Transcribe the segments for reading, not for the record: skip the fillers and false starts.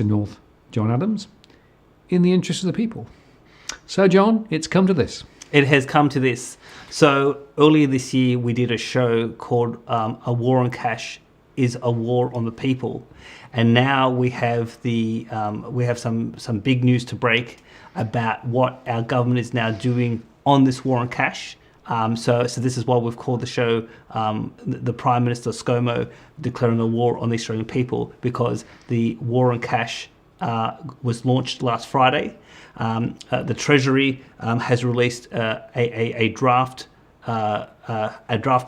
North, John Adams, in the interest of the people. So, John, it's come to this. It has come to this. So earlier this year, we did a show called "A War on Cash is a War on the People," and now we have some big news to break about what our government is now doing on this war on cash. So this is why we've called the show the Prime Minister ScoMo declaring a war on the Australian people, because the war on cash was launched last Friday. The Treasury has released a draft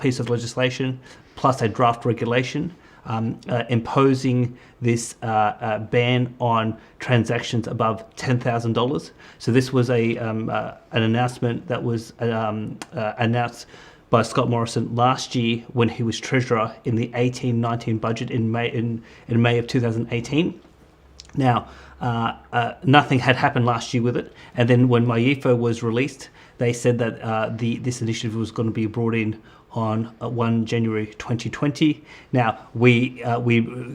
piece of legislation plus a draft regulation imposing this ban on transactions above $10,000. So this was an announcement that was announced by Scott Morrison last year when he was Treasurer in the 18-19 budget in May of 2018. Now, nothing had happened last year with it, and then when MyEFO was released, they said that this initiative was going to be brought in on 1 January 2020. Now, we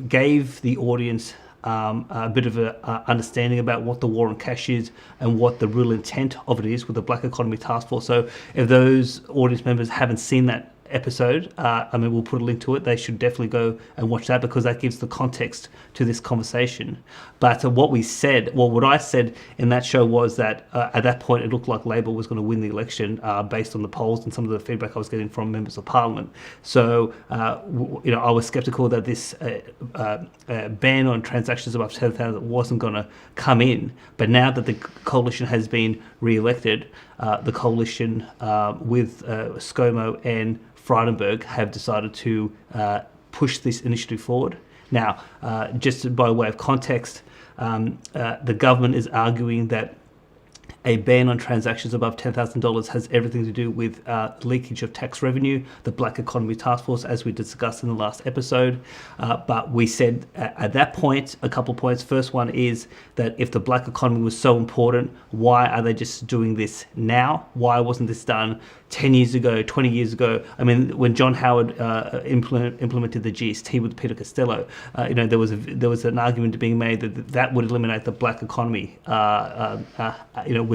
gave the audience a bit of an understanding about what the war on cash is and what the real intent of it is with the Black Economy Task Force. So if those audience members haven't seen that episode, we'll put a link to it. They should definitely go and watch that, because that gives the context to this conversation. But what I said in that show was that at that point it looked like Labor was going to win the election based on the polls and some of the feedback I was getting from members of Parliament. So I was sceptical that this ban on transactions above $10,000 wasn't going to come in. But now that the coalition has been re-elected, the coalition with ScoMo and Frydenberg have decided to push this initiative forward. Now, just by way of context, the government is arguing that a ban on transactions above $10,000 has everything to do with leakage of tax revenue, the Black Economy Task Force, as we discussed in the last episode. But we said at that point, a couple of points. First one is that if the black economy was so important, why are they just doing this now? Why wasn't this done 10 years ago, 20 years ago? I mean, when John Howard implemented the GST with Peter Costello, there was an argument being made that would eliminate the black economy,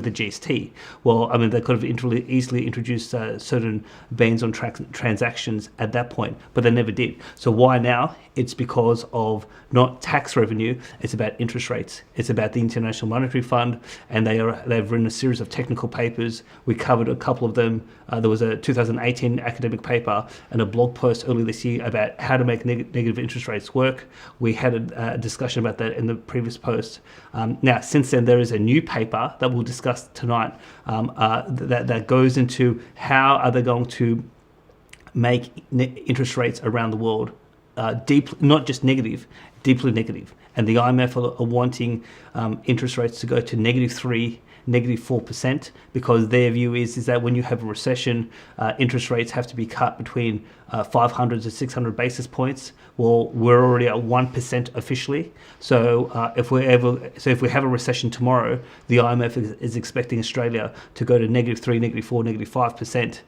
with the GST. Well, I mean, they could have easily introduced certain bans on transactions at that point, but they never did. So why now? It's because of not tax revenue, it's about interest rates. It's about the International Monetary Fund, and they've written a series of technical papers. We covered a couple of them. There was a 2018 academic paper and a blog post earlier this year about how to make negative interest rates work. We had a discussion about that in the previous post. Now, since then, there is a new paper that we'll discuss tonight that goes into how are they going to make interest rates around the world not just negative, deeply negative. And the IMF are wanting interest rates to go to -3%, -4%, because their view is that when you have a recession, interest rates have to be cut between 500 to 600 basis points. Well, we're already at 1% officially. So if we have a recession tomorrow, the IMF is expecting Australia to go to -3%, -4%, -5%.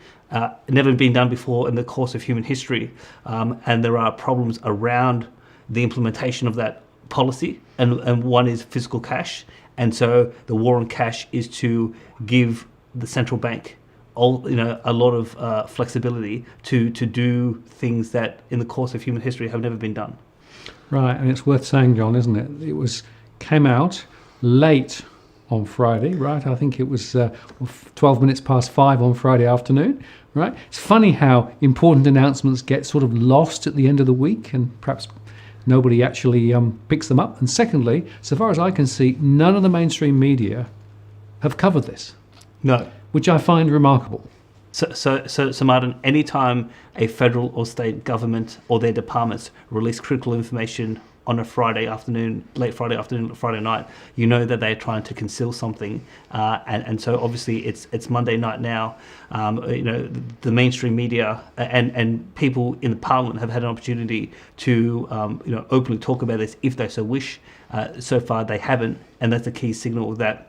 Never been done before in the course of human history, and there are problems around the implementation of that policy, and one is physical cash. And so the war on cash is to give the central bank a lot of flexibility to do things that in the course of human history have never been done. Right, and it's worth saying, John, isn't it? It came out late on Friday, right? I think it was 12 minutes past 5 on Friday afternoon, right? It's funny how important announcements get sort of lost at the end of the week, and perhaps nobody actually picks them up. And secondly, so far as I can see, none of the mainstream media have covered this. No. Which I find remarkable. So Martin, anytime a federal or state government or their departments release critical information on a Friday afternoon, late Friday afternoon, Friday night, you know that they're trying to conceal something, and so obviously it's Monday night now. The mainstream media and people in the Parliament have had an opportunity to openly talk about this if they so wish. So far they haven't, and that's a key signal that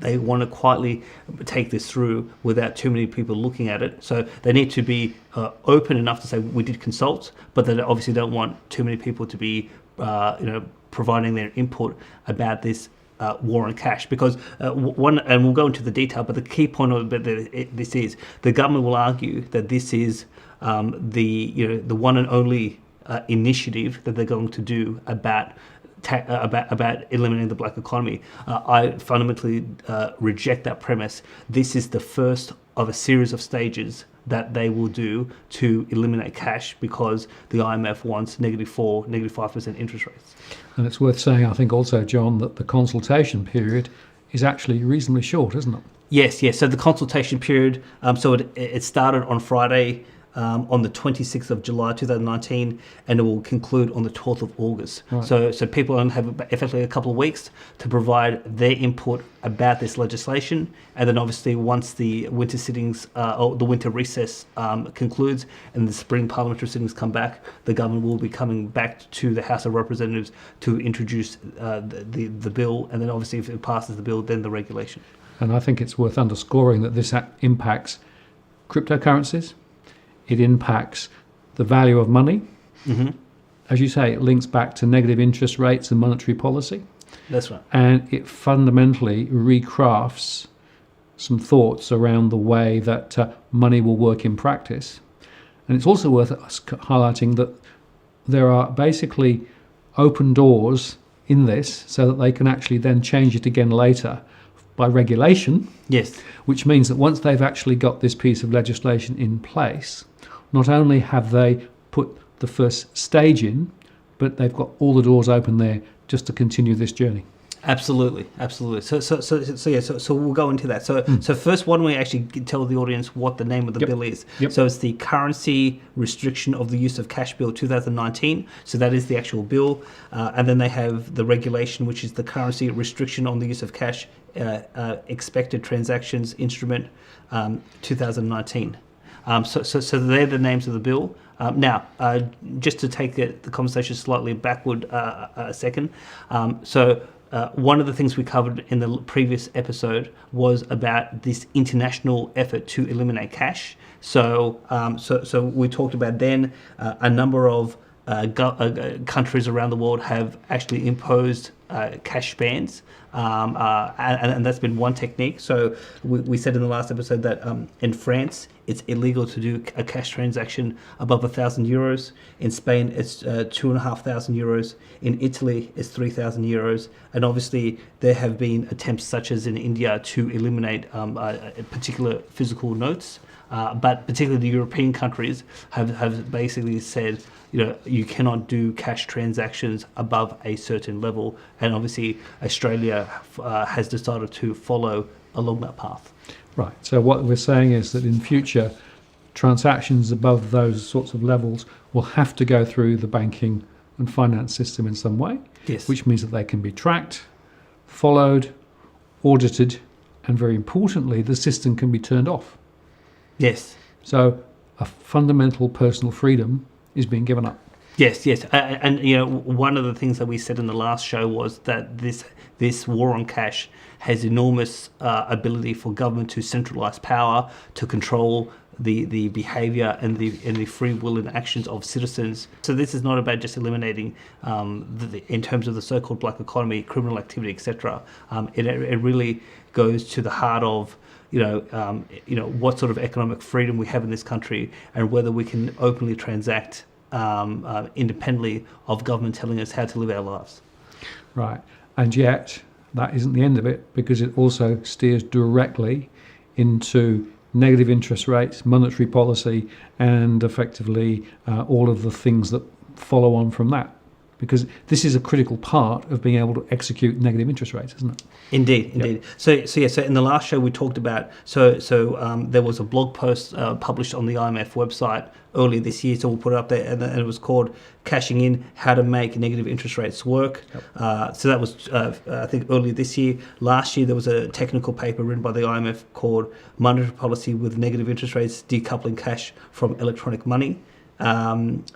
they want to quietly take this through without too many people looking at it. So they need to be open enough to say we did consult, but they obviously don't want too many people to be providing their input about this war on cash, because one, and we'll go into the detail, but the key point of this is the government will argue that this is the one and only initiative that they're going to do about eliminating the black economy. I fundamentally reject that premise. This is the first of a series of stages that they will do to eliminate cash, because the IMF wants -4%, -5% interest rates. And it's worth saying, I think also, John, that the consultation period is actually reasonably short, isn't it? Yes. So the consultation period, so it started on Friday, on the 26th of July 2019, and it will conclude on the 12th of August. Right. So people only have effectively a couple of weeks to provide their input about this legislation, and then obviously once the winter sittings or the winter recess concludes and the spring parliamentary sittings come back, the government will be coming back to the House of Representatives to introduce the bill, and then obviously if it passes the bill, then the regulation. And I think it's worth underscoring that this impacts cryptocurrencies. It impacts the value of money. Mm-hmm. As you say, it links back to negative interest rates and monetary policy. That's right. And it fundamentally recrafts some thoughts around the way that money will work in practice. And it's also worth us highlighting that there are basically open doors in this so that they can actually then change it again later by regulation. Yes. Which means that once they've actually got this piece of legislation in place, not only have they put the first stage in, but they've got all the doors open there just to continue this journey. Absolutely. So we'll go into that. So first, why don't we actually tell the audience what the name of the bill is? Yep. So it's the Currency Restriction of the Use of Cash Bill 2019. So that is the actual bill, and then they have the regulation, which is the Currency Restriction on the Use of Cash Expected Transactions Instrument 2019. So they're the names of the bill. Now, just to take the conversation slightly backward a second, one of the things we covered in the previous episode was about this international effort to eliminate cash. So we talked about then a number of countries around the world have actually imposed cash bans, and that's been one technique. So we said in the last episode that in France it's illegal to do a cash transaction above €1,000. In Spain it's €2,500. In Italy it's €3,000. And obviously there have been attempts, such as in India, to eliminate particular physical notes. But particularly the European countries have basically said, you cannot do cash transactions above a certain level. And obviously Australia has decided to follow along that path. Right. So what we're saying is that in future, transactions above those sorts of levels will have to go through the banking and finance system in some way. Yes. Which means that they can be tracked, followed, audited, and very importantly, the system can be turned off. Yes. So a fundamental personal freedom is being given up. Yes. And one of the things that we said in the last show was that this war on cash has enormous ability for government to centralise power, to control the behaviour and the free will and actions of citizens. So this is not about just eliminating, in terms of the so-called black economy, criminal activity, etc. It really goes to the heart of what sort of economic freedom we have in this country, and whether we can openly transact independently of government telling us how to live our lives. Right. And yet that isn't the end of it, because it also steers directly into negative interest rates, monetary policy, and effectively all of the things that follow on from that. Because this is a critical part of being able to execute negative interest rates, isn't it? Indeed. Yep. So in the last show we talked about, there was a blog post published on the IMF website earlier this year, so we'll put it up there, and it was called Cashing In, How to Make Negative Interest Rates Work. Yep. So that was, I think, earlier this year. Last year there was a technical paper written by the IMF called Monetary Policy with Negative Interest Rates, Decoupling Cash from Electronic Money. And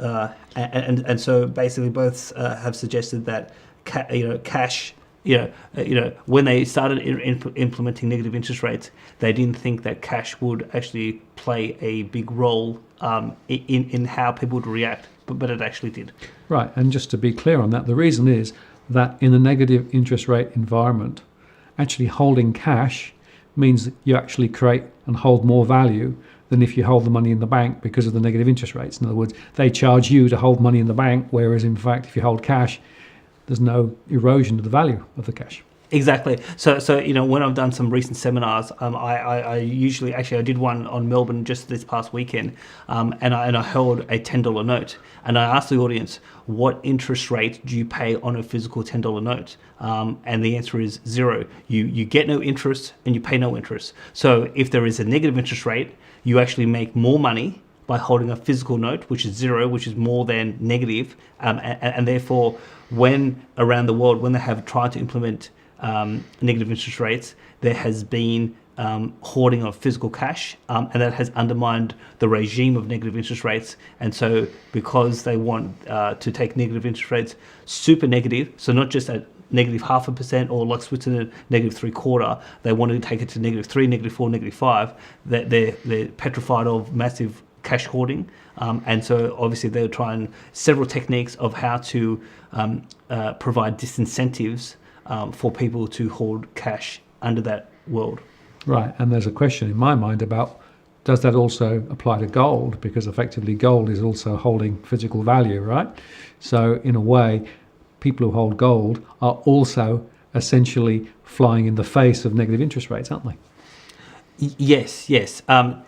so basically both have suggested that cash, when they started implementing negative interest rates, they didn't think that cash would actually play a big role in how people would react, but it actually did. Right, and just to be clear on that, the reason is that in a negative interest rate environment, actually holding cash means that you actually create and hold more value than if you hold the money in the bank because of the negative interest rates. In other words, they charge you to hold money in the bank, whereas in fact, if you hold cash, there's no erosion of the value of the cash. Exactly. So when I've done some recent seminars, I usually I did one on Melbourne just this past weekend, and I held a $10 note, and I asked the audience, what interest rate do you pay on a physical $10 note? And the answer is 0. You get no interest and you pay no interest. So if there is a negative interest rate, you actually make more money by holding a physical note, which is 0, which is more than negative, and therefore, when around the world, when they have tried to implement negative interest rates, there has been hoarding of physical cash, and that has undermined the regime of negative interest rates. And so because they want to take negative interest rates super negative, so not just at negative 0.5% or like Switzerland negative 0.75%, they want to take it to negative 3, negative 4, negative 5, that they're petrified of massive cash hoarding. And so obviously they're trying several techniques of how to provide disincentives for people to hold cash under that world. Right, and there's a question in my mind about, does that also apply to gold? Because effectively gold is also holding physical value, right? So in a way, people who hold gold are also essentially flying in the face of negative interest rates, aren't they? Yes.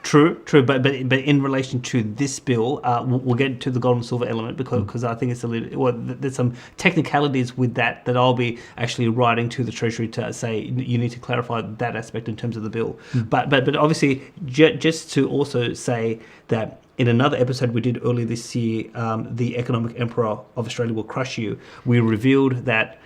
True. But in relation to this bill, we'll get to the gold and silver element because I think it's a little. Well, there's some technicalities with that I'll be actually writing to the Treasury to say you need to clarify that aspect in terms of the bill. But obviously, just to also say that in another episode we did earlier this year, the Economic Emperor of Australia will crush you. We revealed that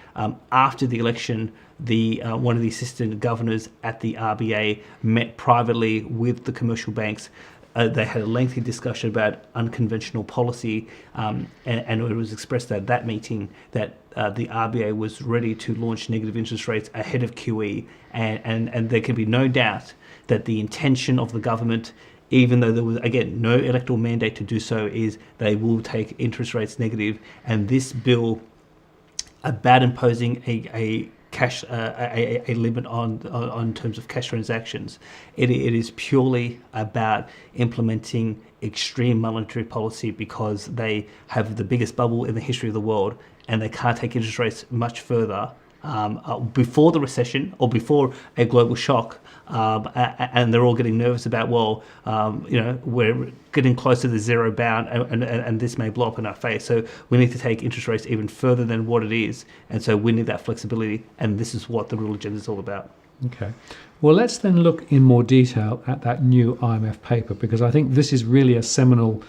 after the election, one of the assistant governors at the RBA met privately with the commercial banks. They had a lengthy discussion about unconventional policy, and it was expressed at that meeting that the RBA was ready to launch negative interest rates ahead of QE, and there can be no doubt that the intention of the government, even though there was, again, no electoral mandate to do so, is they will take interest rates negative. And this bill, about imposing a cash a limit on terms of cash transactions, it is purely about implementing extreme monetary policy because they have the biggest bubble in the history of the world, and they can't take interest rates much further before the recession or before a global shock. And they're all getting nervous about, we're getting close to the zero bound and this may blow up in our face. So we need to take interest rates even further than what it is. And so we need that flexibility. And this is what the real agenda is all about. Okay. Well, let's then look in more detail at that new IMF paper, because I think this is really a seminal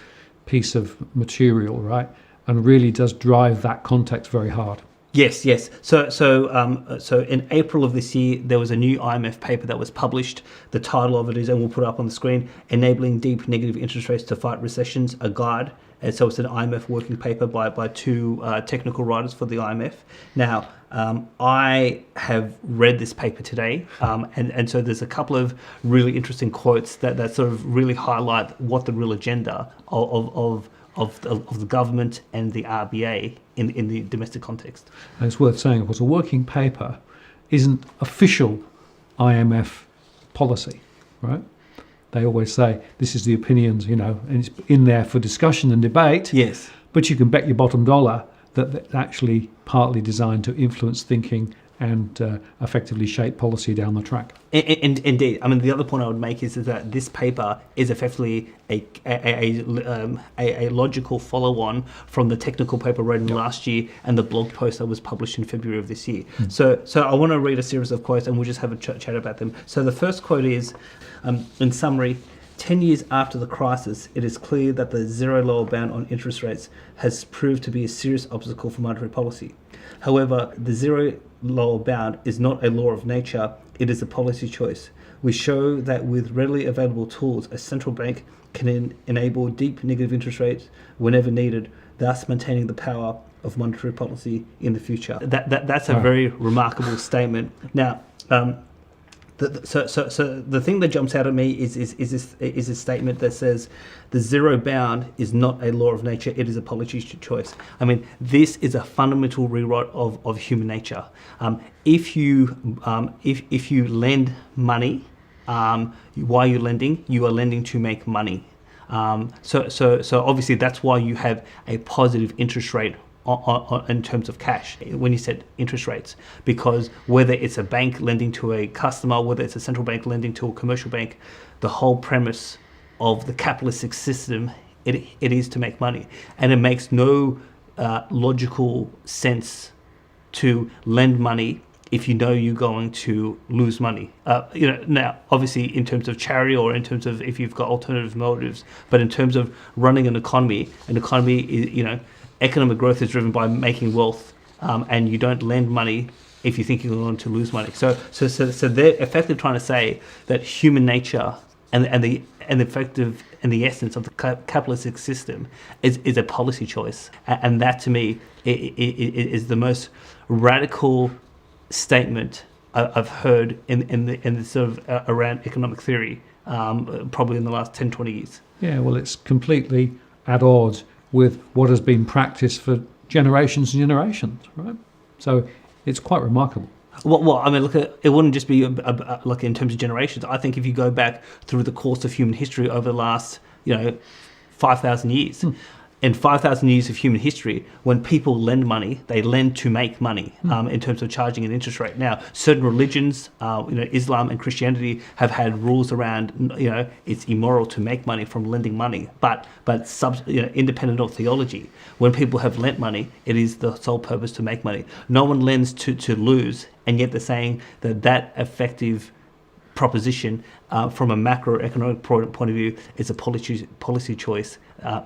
piece of material, right? And really does drive that context very hard. Yes. So in April of this year, there was a new IMF paper that was published. The title of it is, and we'll put it up on the screen, Enabling Deep Negative Interest Rates to Fight Recessions, a Guide. And so it's an IMF working paper by two technical writers for the IMF. Now, I have read this paper today, and so there's a couple of really interesting quotes that sort of really highlight what the real agenda of the government and the RBA in the domestic context. And it's worth saying, of course, a working paper isn't official IMF policy, right? They always say this is the opinions, and it's in there for discussion and debate. Yes. But you can bet your bottom dollar that it's actually partly designed to influence thinking and effectively shape policy down the track. Indeed. I mean, the other point I would make is that this paper is effectively a logical follow-on from the technical paper written last year and the blog post that was published in February of this year. So I want to read a series of quotes and we'll just have a chat about them. So the first quote is, in summary, 10 years after the crisis, it is clear that the zero lower bound on interest rates has proved to be a serious obstacle for monetary policy. However, the zero lower bound is not a law of nature, it is a policy choice. We show that with readily available tools, a central bank can enable deep negative interest rates whenever needed, thus maintaining the power of monetary policy in the future. That's a very remarkable statement. Now, So the thing that jumps out at me is this statement that says the zero bound is not a law of nature; it is a policy choice. I mean, this is a fundamental rewrite of human nature. If you lend money, why are you lending? You are lending to make money. So obviously that's why you have a positive interest rate in terms of cash when you set interest rates, because whether it's a bank lending to a customer, whether it's a central bank lending to a commercial bank, the whole premise of the capitalistic system, it is to make money, and it makes no logical sense to lend money if you know you're going to lose money. Now, obviously, in terms of charity or in terms of if you've got alternative motives, but in terms of running an economy is, economic growth is driven by making wealth, and you don't lend money if you think you're going to lose money. So they're effectively trying to say that human nature and the essence of the capitalistic system is a policy choice, and that to me is the most radical statement I've heard in the sort of around economic theory, probably in the last 10, 20 years. Yeah, well, it's completely at odds with what has been practiced for generations and generations, right? So it's quite remarkable. Well, I mean, look, it wouldn't just be like in terms of generations. I think if you go back through the course of human history over the last, 5,000 years, in 5,000 years of human history, when people lend money, they lend to make money, in terms of charging an interest rate. Now, certain religions, Islam and Christianity have had rules around, it's immoral to make money from lending money. But independent of theology, when people have lent money, it is the sole purpose to make money. No one lends to lose, and yet they're saying that effective proposition from a macroeconomic point of view is a policy choice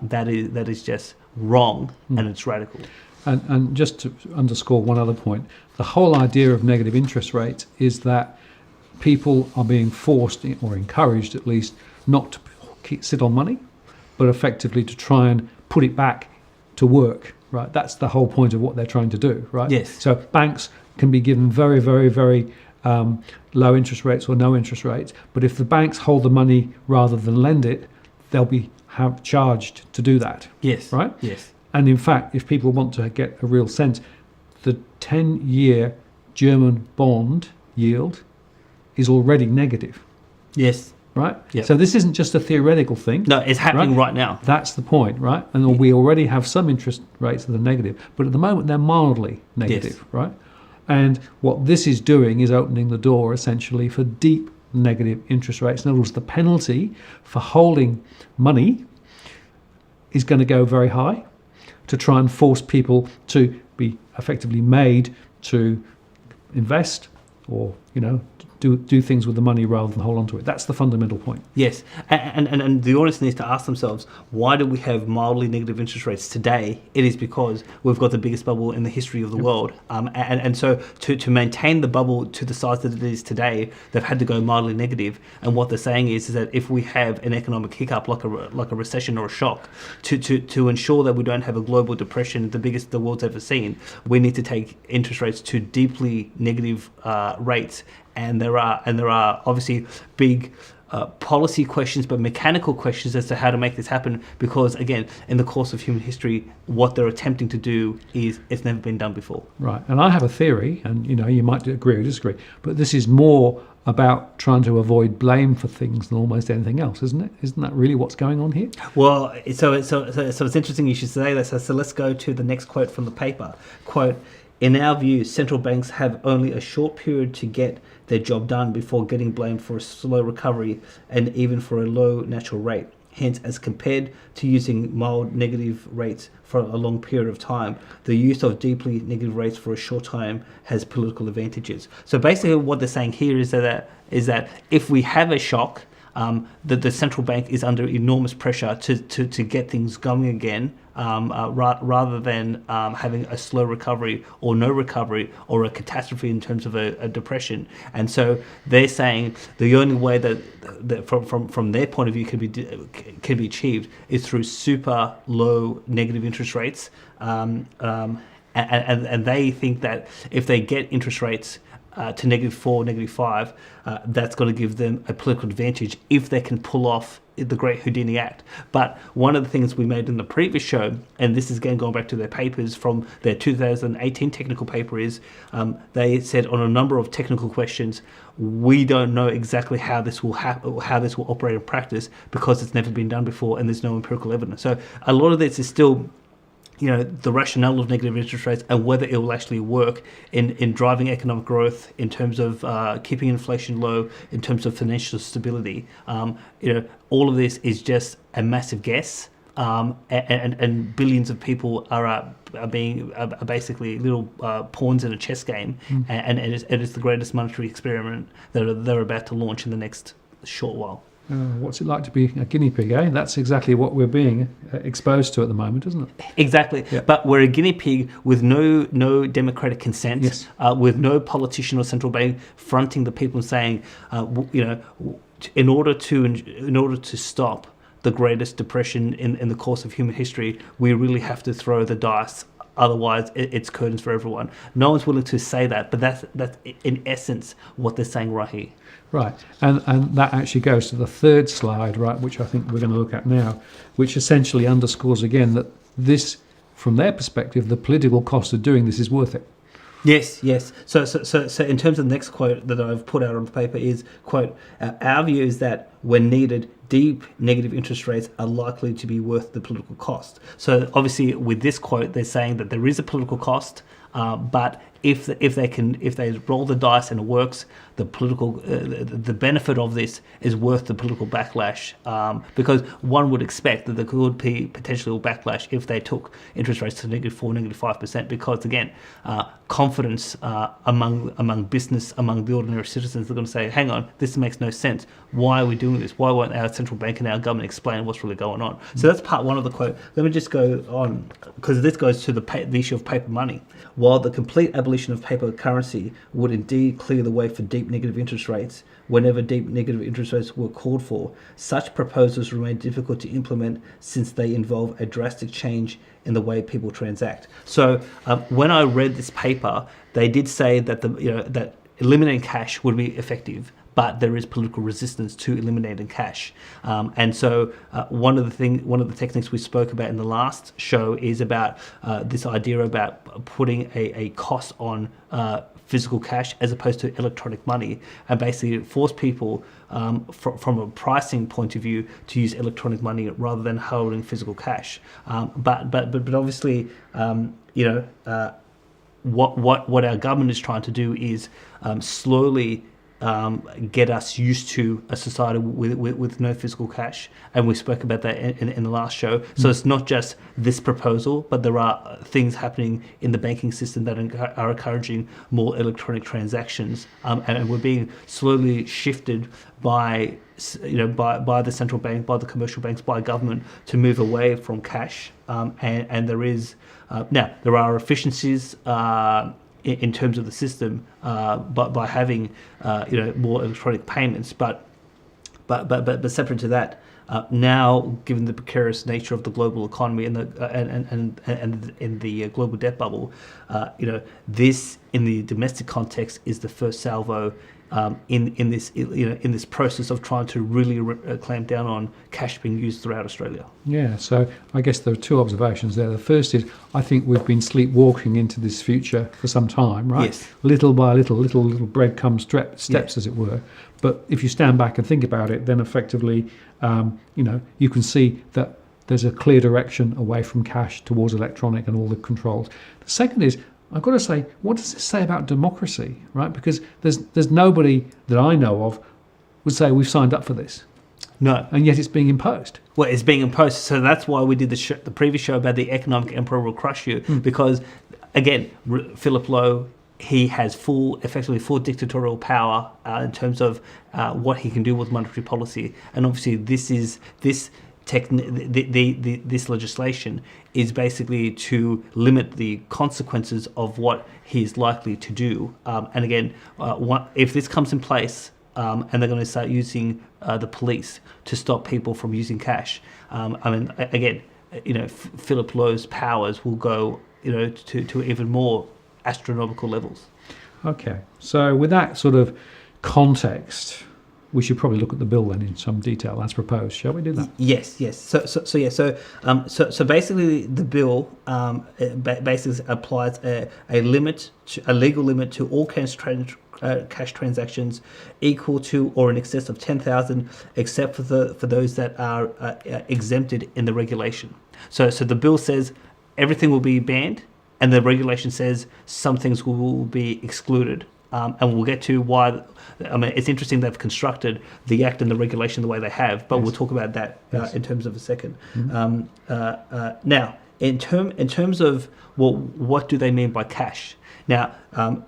that is just wrong, and it's radical. And just to underscore one other point, the whole idea of negative interest rates is that people are being forced, or encouraged at least, not to sit on money, but effectively to try and put it back to work, right? That's the whole point of what they're trying to do, right? Yes. So banks can be given very, very, very low interest rates or no interest rates, but if the banks hold the money rather than lend it, they'll be charged to do that. Yes. Right? Yes. And in fact, if people want to get a real sense, the 10-year German bond yield is already negative. Yes. Right? Yep. So this isn't just a theoretical thing. No, it's happening right now. That's the point, right? And we already have some interest rates that are negative, but at the moment they're mildly negative, yes. right? And what this is doing is opening the door essentially for deep negative interest rates. In other words, the penalty for holding money is going to go very high to try and force people to be effectively made to invest or, do things with the money rather than hold on to it. That's the fundamental point. Yes, and the audience needs to ask themselves, why do we have mildly negative interest rates today? It is because we've got the biggest bubble in the history of the world. And so to maintain the bubble to the size that it is today, they've had to go mildly negative. And what they're saying is that if we have an economic hiccup like a recession or a shock, to ensure that we don't have a global depression, the biggest the world's ever seen, we need to take interest rates to deeply negative rates. And there are obviously big policy questions, but mechanical questions as to how to make this happen. Because again, in the course of human history, what they're attempting to do is it's never been done before. Right. And I have a theory, and you might agree or disagree, but this is more about trying to avoid blame for things than almost anything else, isn't it? Isn't that really what's going on here? Well, so it's interesting you should say that. So let's go to the next quote from the paper. Quote: "In our view, central banks have only a short period to get their job done before getting blamed for a slow recovery and even for a low natural rate. Hence, as compared to using mild negative rates for a long period of time, the use of deeply negative rates for a short time has political advantages." So basically what they're saying here is that if we have a shock, that the central bank is under enormous pressure to get things going again, rather than having a slow recovery or no recovery or a catastrophe in terms of a depression. And so they're saying the only way that from their point of view can be achieved is through super low negative interest rates, and they think that if they get interest rates to -4, -5, that's going to give them a political advantage if they can pull off the Great Houdini Act. But one of the things we made in the previous show, and this is again going back to their papers from their 2018 technical paper, is they said on a number of technical questions, we don't know exactly how this will how this will operate in practice because it's never been done before and there's no empirical evidence. So a lot of this is still, the rationale of negative interest rates and whether it will actually work in driving economic growth, in terms of keeping inflation low, in terms of financial stability. All of this is just a massive guess, and billions of people are basically little pawns in a chess game, and it is the greatest monetary experiment that they're about to launch in the next short while. What's it like to be a guinea pig, eh? That's exactly what we're being exposed to at the moment, isn't it? Exactly. Yeah. But we're a guinea pig with no democratic consent, yes. With no politician or central bank fronting the people and saying, in order to stop the greatest depression in the course of human history, we really have to throw the dice. Otherwise, it's curtains for everyone. No one's willing to say that, but that's in essence what they're saying right here. Right, and that actually goes to the third slide, right, which I think we're going to look at now, which essentially underscores again that this, from their perspective, the political cost of doing this is worth it. Yes. So in terms of the next quote that I've put out on the paper is, quote, our view is that when needed, deep negative interest rates are likely to be worth the political cost. So obviously with this quote, they're saying that there is a political cost, but if they roll the dice and it works, the benefit of this is worth the political backlash, because one would expect that there could be potential backlash if they took interest rates to -4, -5%, because again, confidence among business, among the ordinary citizens, they're going to say, hang on, this makes no sense. Why are we doing this? Why won't our central bank and our government explain what's really going on? So that's part one of the quote. Let me just go on, because this goes to the issue of paper money. While the complete abolition of paper currency would indeed clear the way for deep negative interest rates, whenever deep negative interest rates were called for, such proposals remain difficult to implement since they involve a drastic change in the way people transact. So when I read this paper, they did say that that eliminating cash would be effective, but there is political resistance to eliminating cash, and so one of the techniques we spoke about in the last show is about this idea about putting a cost on physical cash as opposed to electronic money, and basically force people from a pricing point of view to use electronic money rather than holding physical cash. But obviously, what our government is trying to do is slowly get us used to a society with no physical cash, and we spoke about that in the last show. So it's not just this proposal, but there are things happening in the banking system that are encouraging more electronic transactions, and we're being slowly shifted by the central bank, by the commercial banks, by government to move away from cash, and there is now there are efficiencies in terms of the system, but by having more electronic payments, but separate to that, now given the precarious nature of the global economy and the global debt bubble, this in the domestic context is the first salvo in this process of trying to really clamp down on cash being used throughout Australia. Yeah, so I guess there are two observations there. The first is, I think we've been sleepwalking into this future for some time, right? Yes. Little by little breadcrumb steps, as it were. But if you stand back and think about it, then effectively, you can see that there's a clear direction away from cash towards electronic and all the controls. The second is, I've got to say, what does this say about democracy, right? Because there's nobody that I know of would say we've signed up for this. No. And yet it's being imposed. Well, it's being imposed. So that's why we did the previous show about the economic emperor will crush you. Because, again, Philip Lowe, he has effectively full dictatorial power in terms of what he can do with monetary policy. And obviously this legislation is basically to limit the consequences of what he's likely to do. And again, if this comes in place and they're going to start using the police to stop people from using cash, Philip Lowe's powers will go to even more astronomical levels. Okay. So with that sort of context, we should probably look at the bill then in some detail as proposed. Shall we do that? Yes, yes. So basically, the bill basically applies a limit, a legal limit to all cash transactions equal to or in excess of 10,000, except for those that are exempted in the regulation. So the bill says everything will be banned, and the regulation says some things will be excluded. And we'll get to why. I mean, it's interesting they've constructed the act and the regulation the way they have, but we'll talk about that in terms of a second. Now, in terms of what do they mean by cash? Now,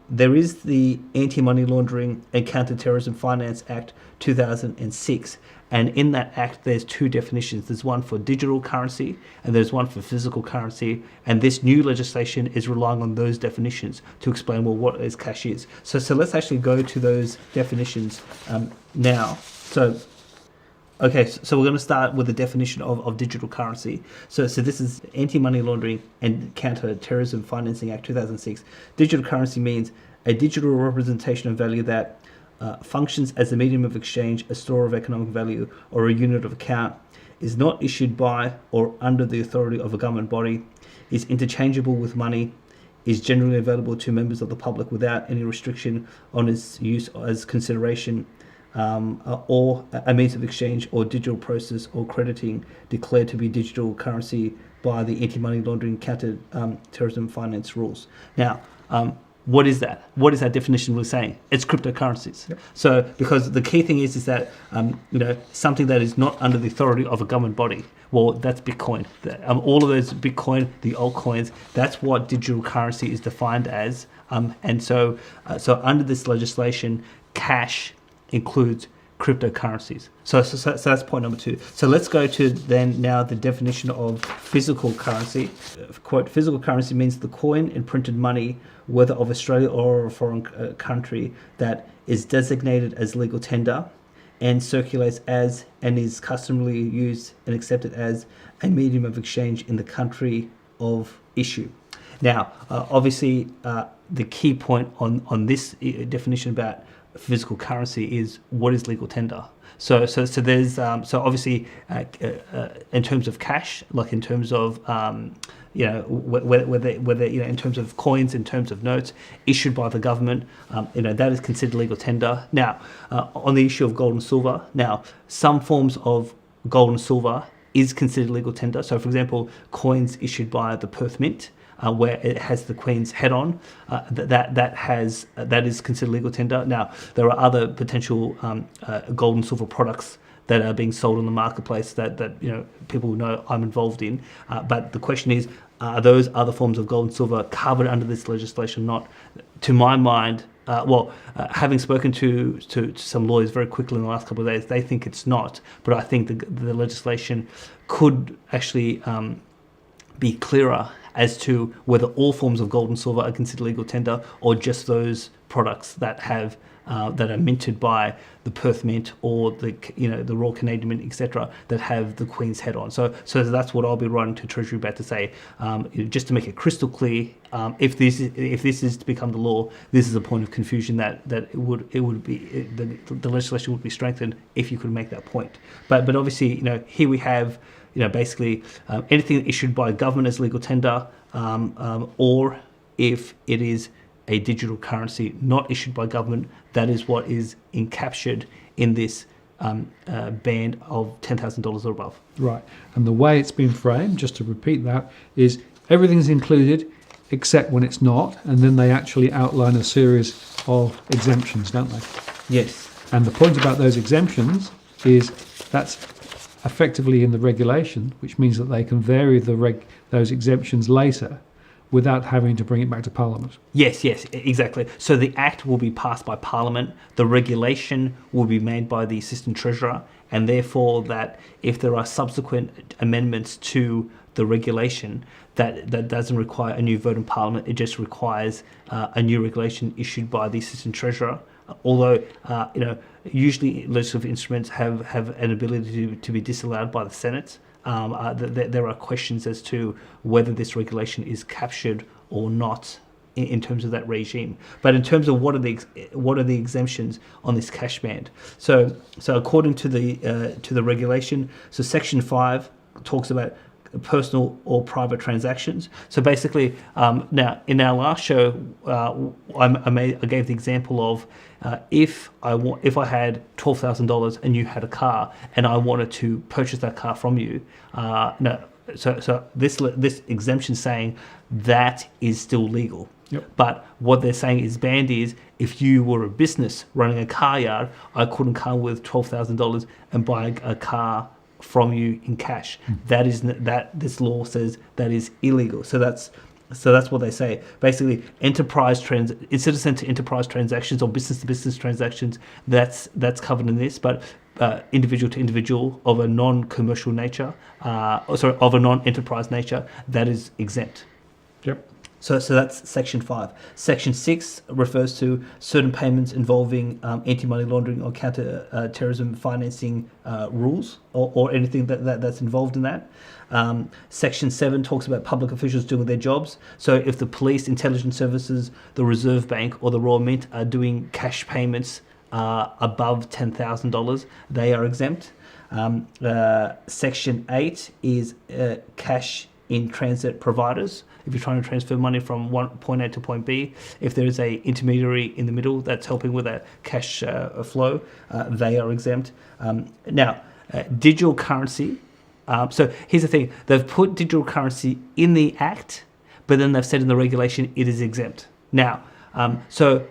there is the Anti-Money Laundering and Counter-Terrorism Finance Act 2006. And in that act, there's two definitions. There's one for digital currency and there's one for physical currency. And this new legislation is relying on those definitions to explain, well, what is cash is. So let's actually go to those definitions now. So we're going to start with the definition of digital currency. So this is Anti-Money Laundering and Counter-Terrorism Financing Act 2006. Digital currency means a digital representation of value that functions as a medium of exchange, a store of economic value, or a unit of account, is not issued by or under the authority of a government body, is interchangeable with money, is generally available to members of the public without any restriction on its use as consideration, or a means of exchange or digital process or crediting declared to be digital currency by the Anti-Money Laundering Counter-Terrorism Finance rules. Now, what is that? What is that definition really saying? It's cryptocurrencies. Yep. So, because the key thing is that something that is not under the authority of a government body. Well, that's Bitcoin. All of those Bitcoin, the altcoins, that's what digital currency is defined as. And so under this legislation, cash includes cryptocurrencies. So that's point number two. So let's go to then now the definition of physical currency. Quote, physical currency means the coin and printed money, whether of Australia or a foreign country, that is designated as legal tender and circulates as and is customarily used and accepted as a medium of exchange in the country of issue. Now, obviously, the key point on this definition about physical currency is what is legal tender. So there's obviously in terms of cash, like in terms of whether in terms of coins, in terms of notes issued by the government, that is considered legal tender. Now, on the issue of gold and silver, now some forms of gold and silver is considered legal tender. So, for example, coins issued by the Perth Mint, where it has the Queen's head on, that is considered legal tender. Now, there are other potential gold and silver products that are being sold on the marketplace that people know I'm involved in. But the question is, are those other forms of gold and silver covered under this legislation? Not, to my mind. Having spoken to some lawyers very quickly in the last couple of days, they think it's not. But I think the legislation could actually be clearer as to whether all forms of gold and silver are considered legal tender, or just those products that have that are minted by the Perth Mint or the Royal Canadian Mint, etc., that have the Queen's head on. So that's what I'll be writing to Treasury about to say, just to make it crystal clear. If this is to become the law, this is a point of confusion that it would be the legislation would be strengthened if you could make that point. But obviously, here we have. Basically anything issued by government as legal tender, or if it is a digital currency not issued by government, that is what is encaptured in this band of $10,000 or above. Right. And the way it's been framed, just to repeat that, is everything's included except when it's not, and then they actually outline a series of exemptions, don't they? Yes. And the point about those exemptions is that's effectively in the regulation, which means that they can vary those exemptions later without having to bring it back to Parliament. Yes, exactly. So the Act will be passed by Parliament, the regulation will be made by the Assistant Treasurer, and therefore that if there are subsequent amendments to the regulation, that doesn't require a new vote in Parliament, it just requires a new regulation issued by the Assistant Treasurer. Although, usually legislative instruments have an ability to be disallowed by the Senate. There are questions as to whether this regulation is captured or not in terms of that regime. But in terms of what are the exemptions on this cash band? So according to the regulation, so Section 5 talks about personal or private transactions. So basically, now in our last show, I gave the example of if I had $12,000 and you had a car and I wanted to purchase that car from you, so this exemption saying that is still legal. Yep. But what they're saying is banned is if you were a business running a car yard, I couldn't come with $12,000 and buy a car from you in cash. That this law says that is illegal. So that's what they say. Basically, citizen to enterprise transactions or business to business transactions, that's covered in this. But individual to individual of a non-commercial nature, of a non-enterprise nature, that is exempt. Yep. So that's Section 5. Section 6 refers to certain payments involving anti-money laundering or counter-terrorism financing rules or anything that's involved in that. Section 7 talks about public officials doing their jobs. So if the police, intelligence services, the Reserve Bank or the Royal Mint are doing cash payments above $10,000, they are exempt. Section 8 is cash in transit providers. If you're trying to transfer money from point A to point B, if there is a intermediary in the middle that's helping with that cash flow, they are exempt. Now, digital currency. So here's the thing: they've put digital currency in the Act, but then they've said in the regulation it is exempt. Now, so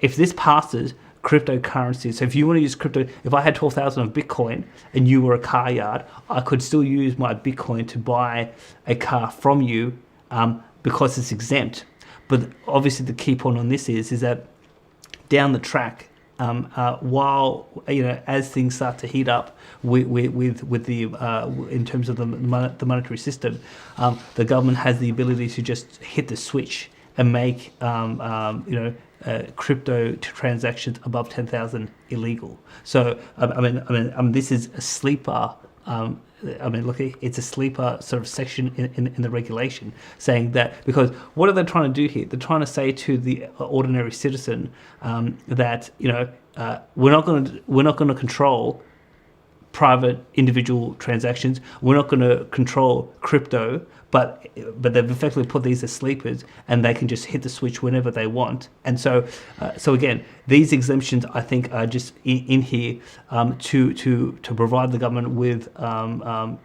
if this passes, cryptocurrency. So if you want to use crypto, if I had 12,000 of Bitcoin and you were a car yard, I could still use my Bitcoin to buy a car from you because it's exempt. But obviously the key point on this is that down the track, while as things start to heat up with the in terms of the monetary system, the government has the ability to just hit the switch and make crypto transactions above 10,000 illegal. So I mean, this is a sleeper. Look, it's a sleeper sort of section in the regulation saying that, because what are they trying to do here? They're trying to say to the ordinary citizen that we're not going to control private individual transactions. We're not going to control crypto, but they've effectively put these as sleepers, and they can just hit the switch whenever they want. And so again, these exemptions I think are just in here to provide the government with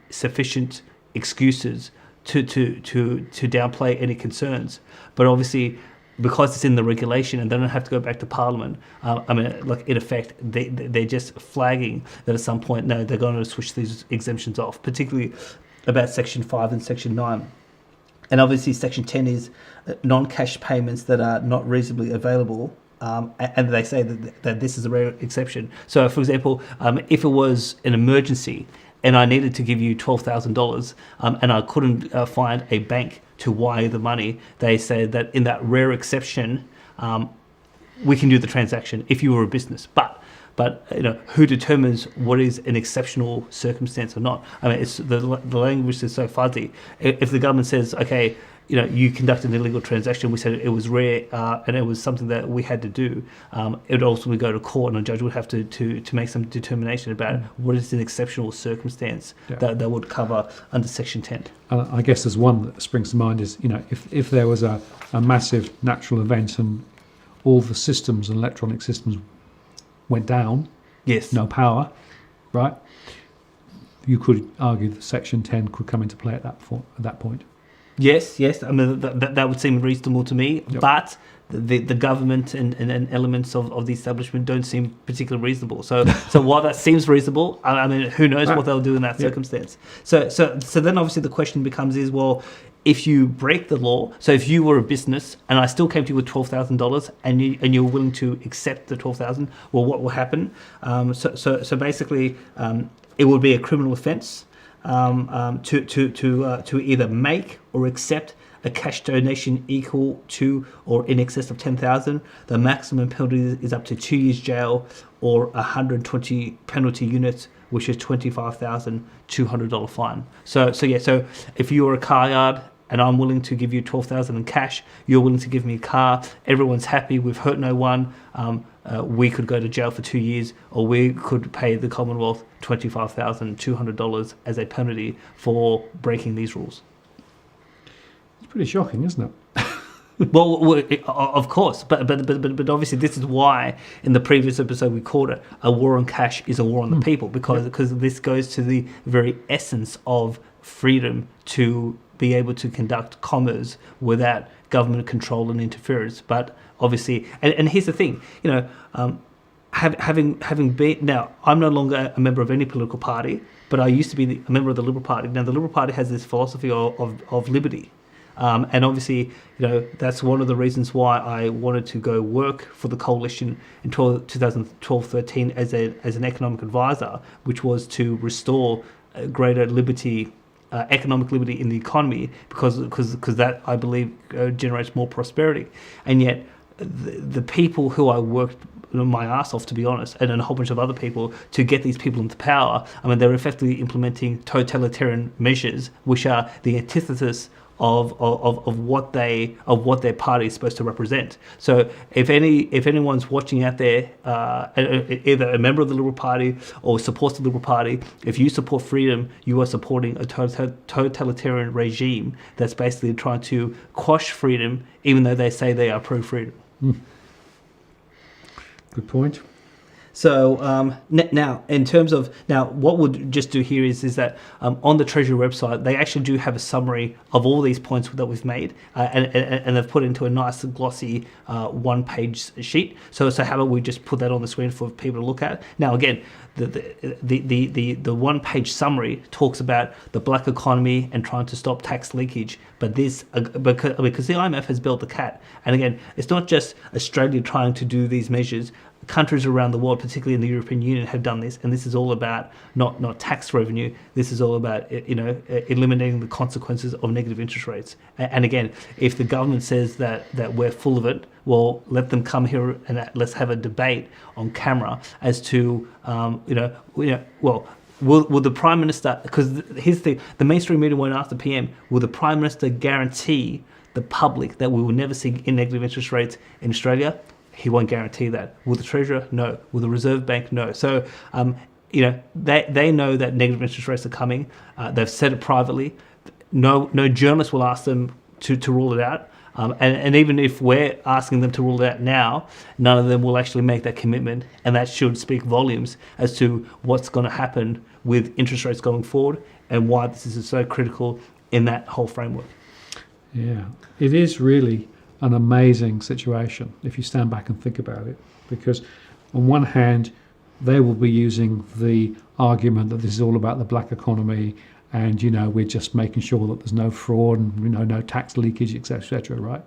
sufficient excuses to downplay any concerns. But obviously, because it's in the regulation and they don't have to go back to Parliament, in effect, they're just flagging that at some point, no, they're going to switch these exemptions off, particularly about Section 5 and Section 9. And obviously Section 10 is non-cash payments that are not reasonably available, and they say that this is a rare exception. So, for example, if it was an emergency and I needed to give you $12,000 and I couldn't find a bank to wire the money, they say that in that rare exception, we can do the transaction if you were a business. But who determines what is an exceptional circumstance or not? I mean, it's the language is so fuzzy. If the government says, okay, you conducted an illegal transaction, we said it was rare and it was something that we had to do, it would ultimately go to court and a judge would have to make some determination about what is an exceptional circumstance that would cover under Section 10. I guess there's one that springs to mind is, if there was a massive natural event and all the systems and electronic systems went down, yes, no power, right? You could argue that Section 10 could come into play at that point. Yes. I mean, that would seem reasonable to me, yep. But the government and elements of the establishment don't seem particularly reasonable. So while that seems reasonable, I mean, who knows what they'll do in that circumstance. So then obviously the question becomes is, well, if you break the law, so if you were a business and I still came to you with $12,000 and you're willing to accept the $12,000, well, what will happen? So basically, it would be a criminal offence to either make or accept a cash donation equal to or in excess of $10,000. The maximum penalty is up to 2 years jail or 120 penalty units, which is $25,200 fine. So if you were a car yard and I'm willing to give you 12,000 in cash. You're willing to give me a car. Everyone's happy. We've hurt no one. We could go to jail for 2 years, or we could pay the Commonwealth $25,200 as a penalty for breaking these rules. It's pretty shocking, isn't it? Well, of course, but obviously this is why in the previous episode we called it a war on cash is a war on the people, because this goes to the very essence of freedom to be able to conduct commerce without government control and interference. But obviously, and here's the thing, having been, now I'm no longer a member of any political party, but I used to be a member of the Liberal Party. Now the Liberal Party has this philosophy of liberty. And obviously, that's one of the reasons why I wanted to go work for the coalition in 2012-13 as an economic advisor, which was to restore greater liberty, economic liberty in the economy, because that, I believe, generates more prosperity. And yet, the people who I worked my ass off, to be honest, and a whole bunch of other people to get these people into power, I mean, they're effectively implementing totalitarian measures, which are the antithesis of what their party is supposed to represent. So if anyone's watching out there, either a member of the Liberal Party or supports the Liberal Party, if you support freedom, you are supporting a totalitarian regime that's basically trying to quash freedom, even though they say they are pro-freedom. Good point. So now, in terms of what we'll just do here is that on the Treasury website, they actually do have a summary of all these points that we've made, and they've put it into a nice glossy one-page sheet. So how about we just put that on the screen for people to look at? Now, again, the one-page summary talks about the black economy and trying to stop tax leakage, but this because the IMF has built the cat, and again, it's not just Australia trying to do these measures. Countries around the world, particularly in the European Union, have done this, and this is all about not tax revenue. This is all about eliminating the consequences of negative interest rates. And again, if the government says that we're full of it, well, let them come here and let's have a debate on camera as to will the Prime Minister? Because here's the mainstream media won't ask the PM. Will the Prime Minister guarantee the public that we will never see negative interest rates in Australia? He won't guarantee that. Will the Treasurer? No. Will the Reserve Bank? No. So, they know that negative interest rates are coming. They've said it privately. No journalist will ask them to rule it out. And even if we're asking them to rule it out now, none of them will actually make that commitment. And that should speak volumes as to what's going to happen with interest rates going forward and why this is so critical in that whole framework. Yeah, it is really an amazing situation if you stand back and think about it, because on one hand they will be using the argument that this is all about the black economy and we're just making sure that there's no fraud and no tax leakage, etc., right?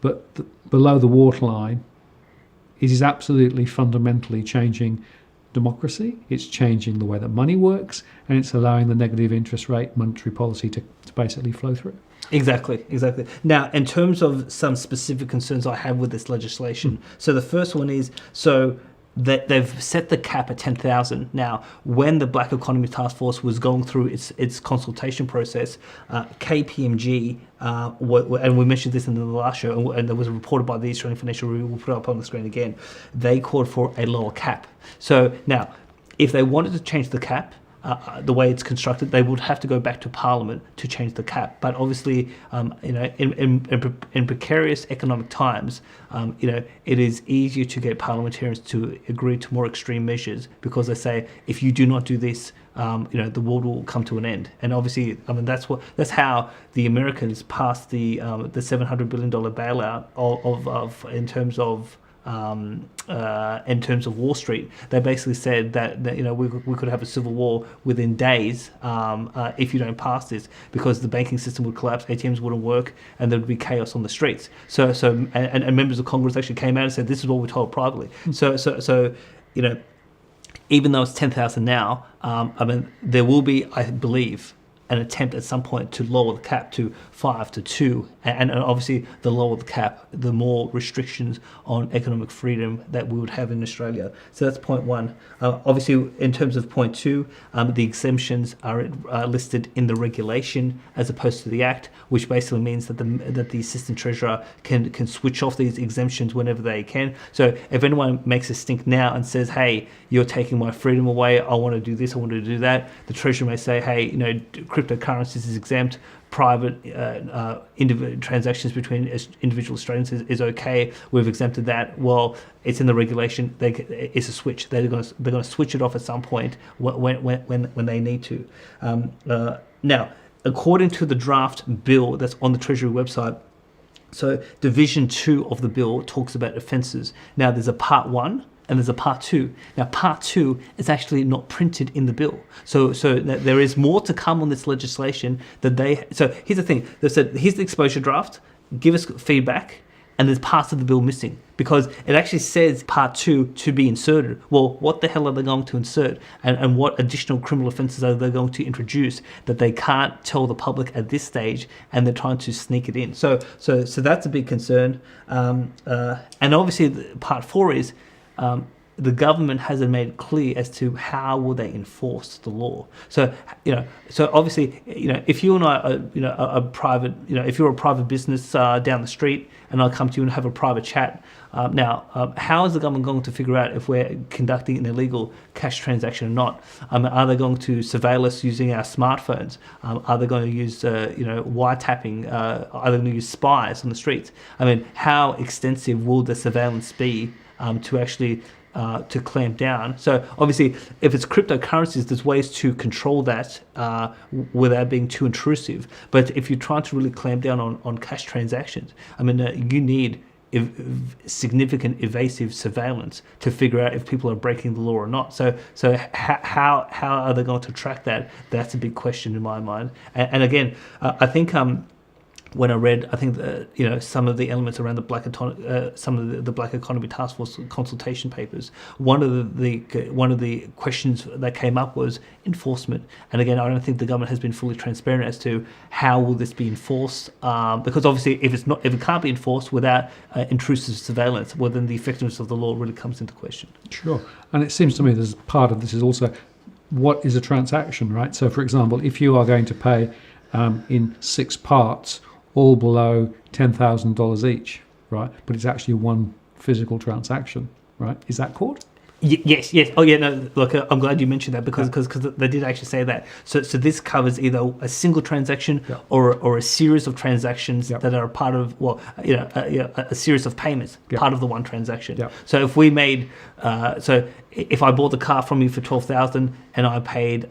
But below the waterline, it is absolutely fundamentally changing democracy. It's changing the way that money works, and it's allowing the negative interest rate monetary policy to basically flow through. Exactly. Now, in terms of some specific concerns I have with this legislation, so the first one is that they've set the cap at 10,000. Now, when the Black Economy Task Force was going through its consultation process, KPMG, and we mentioned this in the last show, and there was reported by the Australian Financial Review, we'll put it up on the screen again, they called for a lower cap. So now, if they wanted to change the cap, the way it's constructed, they would have to go back to Parliament to change the cap. But obviously, in precarious economic times, it is easier to get parliamentarians to agree to more extreme measures, because they say if you do not do this, the world will come to an end. And obviously, that's how the Americans passed the $700 billion bailout of in terms of Wall Street. They basically said that we could have a civil war within days if you don't pass this, because the banking system would collapse, ATMs wouldn't work, and there would be chaos on the streets. So members of Congress actually came out and said this is what we're told privately. So even though it's 10,000 now, there will be, I believe, an attempt at some point to lower the cap to 5 to 2, and obviously the lower the cap, the more restrictions on economic freedom that we would have in Australia. So that's point one. Obviously, in terms of point two, the exemptions are listed in the regulation as opposed to the Act, which basically means that the Assistant Treasurer can switch off these exemptions whenever they can. So if anyone makes a stink now and says, "Hey, you're taking my freedom away, I want to do this, I want to do that," the Treasurer may say, "Hey, cryptocurrencies is exempt, private transactions between individual Australians is okay, we've exempted that." Well, it's in the regulation. It's a switch. They're going to switch it off at some point when they need to. Now, according to the draft bill that's on the Treasury website, so Division 2 of the bill talks about offences. Now, there's a Part 1 and there's a Part 2. Now, Part 2 is actually not printed in the bill. So there is more to come on this legislation. So here's the thing. They said, here's the exposure draft, give us feedback, and there's parts of the bill missing because it actually says Part 2 to be inserted. Well, what the hell are they going to insert? And what additional criminal offences are they going to introduce that they can't tell the public at this stage, and they're trying to sneak it in? So that's a big concern. And obviously, Part 4 is the government hasn't made it clear as to how will they enforce the law. So obviously, if you and I are a private, if you're a private business down the street, and I come to you and have a private chat, how is the government going to figure out if we're conducting an illegal cash transaction or not? Are they going to surveil us using our smartphones? Are they going to use wiretapping? Are they going to use spies on the streets? I mean, how extensive will the surveillance be to actually to clamp down? So obviously, if it's cryptocurrencies, there's ways to control that without being too intrusive. But if you're trying to really clamp down on cash transactions, I mean, you need significant evasive surveillance to figure out if people are breaking the law or not. So how are they going to track that? That's a big question in my mind. And again, I think when I read, I think some of the elements around some of the Black Economy Task Force consultation papers, one of the questions that came up was enforcement. And again, I don't think the government has been fully transparent as to how will this be enforced, because obviously if it can't be enforced without intrusive surveillance, well then the effectiveness of the law really comes into question. Sure. And it seems to me there's part of this is also what is a transaction, right? So for example, if you are going to pay in 6 parts, all below $10,000 each, right? But it's actually one physical transaction, right? Is that caught? Yes. Oh, yeah. No. Look, I'm glad you mentioned that because they did actually say that. So this covers either a single transaction or a series of transactions that are part of a series of payments, part of the one transaction. So if we made if I bought the car from you for $12,000 and I paid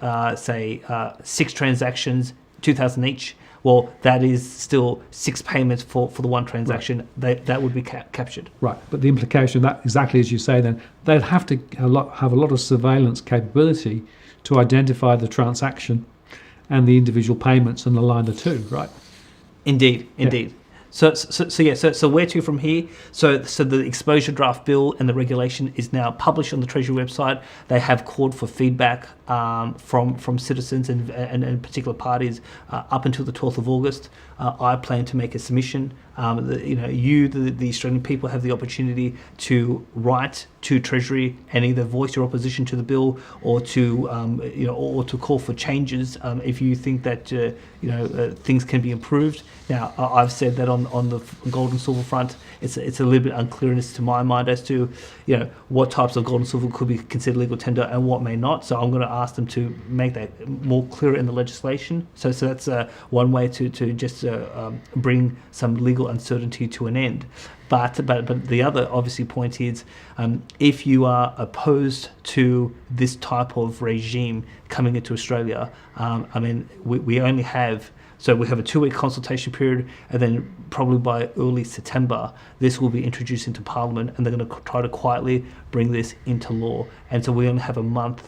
6 transactions, $2,000 each. Well, that is still 6 payments for the one transaction. Right. That would be captured. Right, but the implication that, exactly as you say then, they'd have to have a lot of surveillance capability to identify the transaction and the individual payments and align the two, right? Indeed. So where to from here? So the exposure draft bill and the regulation is now published on the Treasury website. They have called for feedback from citizens and particular parties up until the 12th of August. I plan to make a submission. The Australian people have the opportunity to write to Treasury and either voice your opposition to the bill or to or to call for changes if you think that things can be improved. Now, I've said that on the gold and silver front, it's a little bit unclearness to my mind as to what types of gold and silver could be considered legal tender and what may not. So I'm going to ask them to make that more clear in the legislation. So that's one way to just bring some legal uncertainty to an end. But the other obviously point is if you are opposed to this type of regime coming into Australia, we only have. So we have a 2-week consultation period, and then probably by early September, this will be introduced into Parliament, and they're going to try to quietly bring this into law. And so we only have a month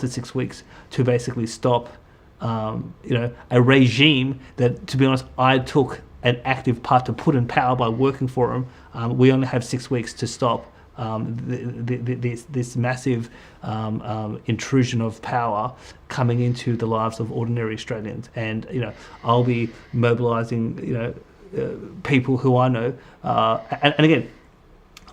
to 6 weeks to basically stop, a regime that, to be honest, I took an active part to put in power by working for them. We only have 6 weeks to stop this massive intrusion of power coming into the lives of ordinary Australians. And I'll be mobilising people who I know, and again,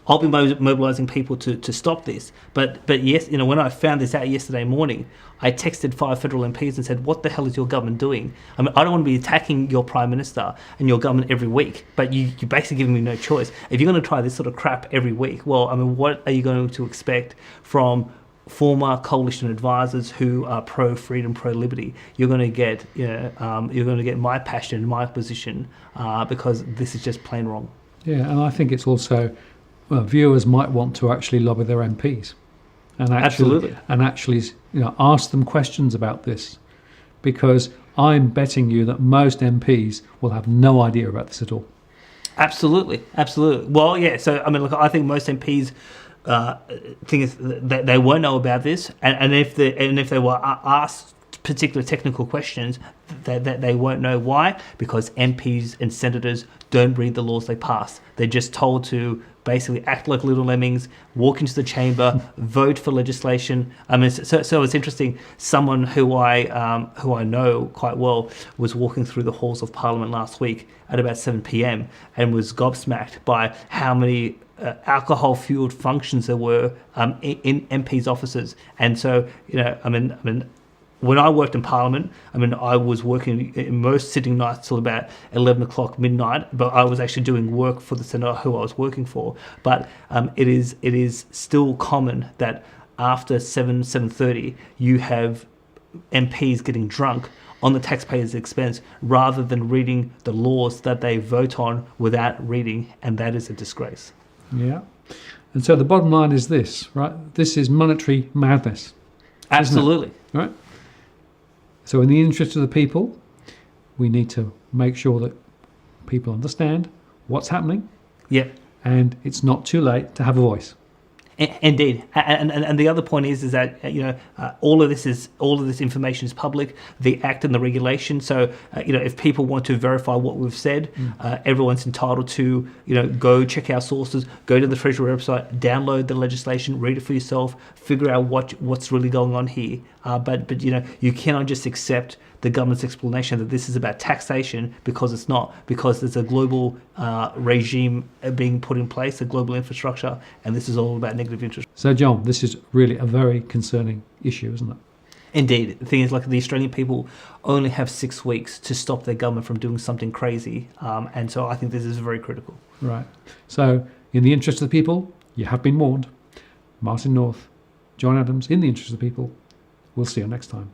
I'll be mobilising people to stop this. But yes, when I found this out yesterday morning, I texted 5 federal MPs and said, "What the hell is your government doing? I mean, I don't want to be attacking your Prime Minister and your government every week, but you're basically giving me no choice. If you're going to try this sort of crap every week, well, I mean, what are you going to expect from former coalition advisors who are pro-freedom, pro-liberty? You're going to get, my passion, my position, because this is just plain wrong." Yeah, and I think it's also viewers might want to actually lobby their MPs, and actually ask them questions about this, because I'm betting you that most MPs will have no idea about this at all. Absolutely. Well, yeah. So I mean, look, I think most MPs. Thing is, they won't know about this, and if they were asked particular technical questions, they won't know. Why? Because MPs and senators don't read the laws they pass. They're just told to basically act like little lemmings, walk into the chamber, vote for legislation. I mean, so it's interesting. Someone who I know quite well was walking through the halls of Parliament last week at about 7 p.m. and was gobsmacked by how many alcohol-fueled functions there were in MPs' offices. And so, I mean, when I worked in Parliament, I mean, I was working in most sitting nights till about 11 o'clock midnight, but I was actually doing work for the senator who I was working for. But it is still common that after 7:30, you have MPs getting drunk on the taxpayers' expense rather than reading the laws that they vote on without reading, and that is a disgrace. Yeah. And so the bottom line is this, right? This is monetary madness. Absolutely. Right? So in the interest of the people, we need to make sure that people understand what's happening. Yeah. And it's not too late to have a voice. Indeed, and the other point is that all of this information is public, the Act and the regulation. So if people want to verify what we've said, everyone's entitled to go check our sources, go to the Treasury website, download the legislation, read it for yourself, figure out what's really going on here. But you cannot just accept the government's explanation that this is about taxation, because it's not, because there's a global regime being put in place, a global infrastructure, and this is all about negative interest. So, John, this is really a very concerning issue, isn't it? Indeed. The thing is, like, the Australian people only have 6 weeks to stop their government from doing something crazy, and so I think this is very critical. Right. So, in the interest of the people, you have been warned. Martin North, John Adams, in the interest of the people. We'll see you next time.